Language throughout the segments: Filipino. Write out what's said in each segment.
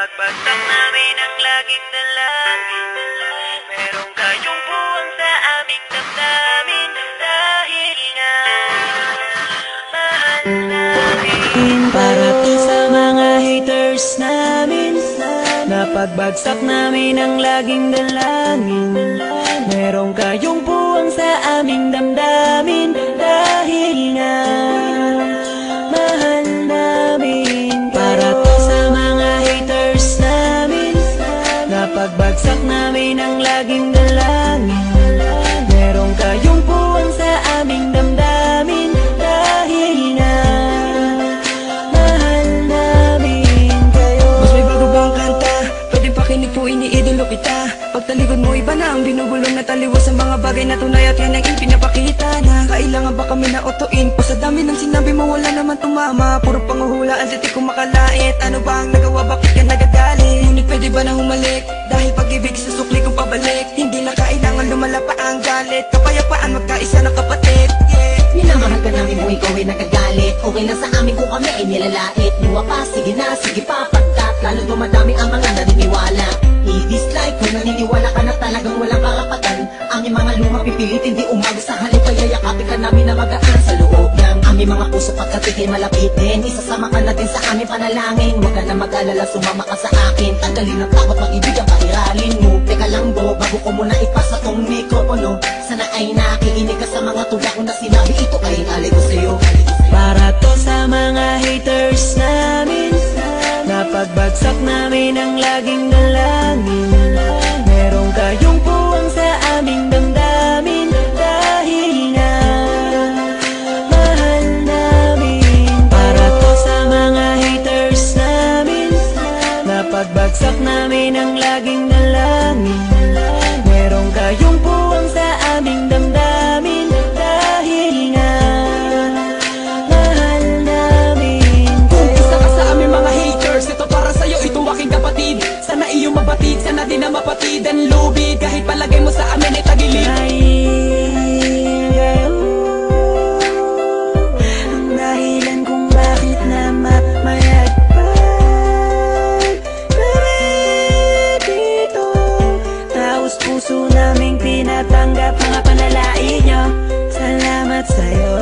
Napagbagsak namin ang laging dalangin. Merong kayong buwang sa aming damdamin. Dahil nga mahal namin. Para to sa mga haters namin. Napagbagsak namin ang laging dalangin. Merong kayong buwang sa aming damdamin. Dahil nga mahal namin. Para to sa mga haters namin. Napagbagsak namin ang laging dalangin. Merong kayong buwang sa aming damdamin. Dahil nga mahal namin kayo. Mas may bago bang kanta? Pwede pakinig po, iniidolo kita. Pagtalikod mo iba na ang binubulong na taliwas sa mga bagay na tunay at yan ang ipinapakita na kailangan ba kami na otoin o sa dami ng sinabi mo wala naman tumama. Puro panguhula ang titik kong makalait. Ano ba ang nagawa, bakit ka nagagalit? Ngunit pwede ba na humalik? Dahil pag-ibig sa sukli kong pabalik. Hindi na kailangan lumala pa ang galit. Kapayapaan magkaisa na kapatid, yeah. Minamahal ka namin mo, ikaw ay nagagalit. Okay lang sa amin kung kami ay nilalait. Luwa pa, sige na, sige pa, pagkat lalo dumadami ang mga naniniwala. I-dislike kung naniniwala ka na talagang walang karapatan. Aming mga luma pipilitin di umaga sa halip. Kaya yakapin ka namin na magaan sa loob ng aming mga puso pagkatigil malapitin. Isasama ka na din sa aming panalangin. Huwag ka na mag-alala, sumama ka sa akin. Tanggalin ang takot, mag-ibig ang pairalin mo. Teka lang bo, bago ko muna ipasa tong mikropono. Sana ay nakikinig ka sa mga tula ko na sinabi. Ito ay alay ko sa'yo. Para to sa mga haters namin. Napagbagsak namin ang laging dalangin. Merong kayong puwang sa aming damdamin. Dahil nga mahal namin. Para to sa mga haters namin. Napagbagsak namin ang laging dalangin. Merong kayong puwang sa aming damdamin. Dahil nga mahal namin kayo. Isa ka sa aming mga haters, ito para sa'yo, itong aking kapatid. Sana iyong mabatid, sana din na mapatid ang lubid. Kahit palagay mo sa amin ay tagilid. Ang dahilan kung bakit na mamayagpag kami dito. Taos puso naming tinatanggap mga panalait nyo. Salamat sa'yo.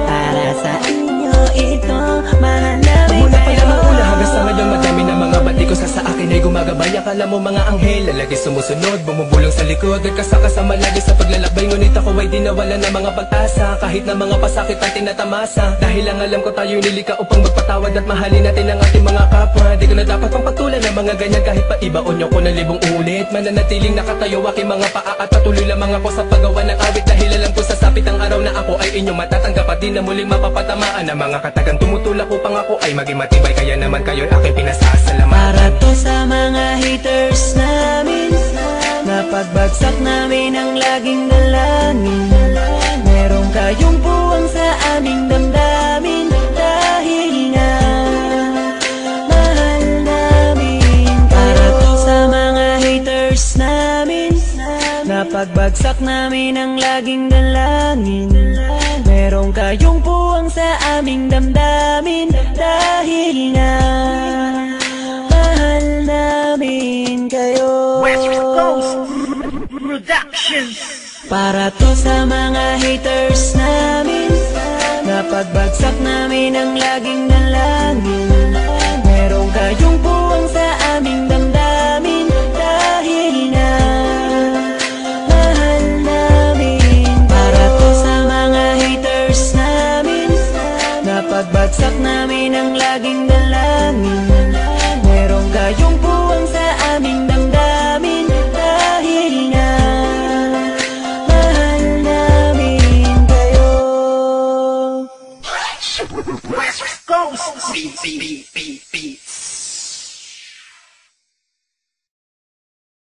Para sa inyo ito, mahal namin Mula pa kayo. lamang una hanggang sa ngayon, madami na mga bati ko sa akin ay gumagabay. Akala mo mga anghel, lalagi sumusunod, bumubulong sa likod at kasakasama lagi sa paglalakbay. Ngunit ako ay di nawala ng mga pag-asa, kahit na mga pasakit ang tinatamasa. Dahil lang alam ko tayo'y nilika upang magpatawad at mahalin natin ang ating mga kapwa. Di ko na dapat pang patulan ng mga ganyan, kahit pa ibaon nyo ko ng libong ulit. Mananatiling nakatayo aking mga paa at patuloy lamang ako sa paggawa ng awit. Dahil alam ko sasapit ang araw na ako ay inyong matatanggap at di na muling mapapatamaan ng mga katagang tumutulak upang ako ay maging matibay. Kaya naman kayo'y aking pinasasalamatan. Para to sa mga haters namin. Napagbagsak namin ang laging dalangin. Merong kayong puwang sa aming damdamin. Dahil nga mahal namin. Para to sa mga haters namin. Napagbagsak namin ang laging dalangin. Merong kayong puwang sa aming damdamin. Dahil nga mahal namin kayo. West Coast Productions. Para to sa mga haters namin. Napagbagsak namin ang laging dalangin. Merong kayong puwang sa aming damdamin. Dahil nga mahal namin. Para to sa mga haters namin. Napagbagsak namin ang laging dalangin. Merong kayong puwang sa aming damdamin. Dahil nga mahal namin kayo. West Coast.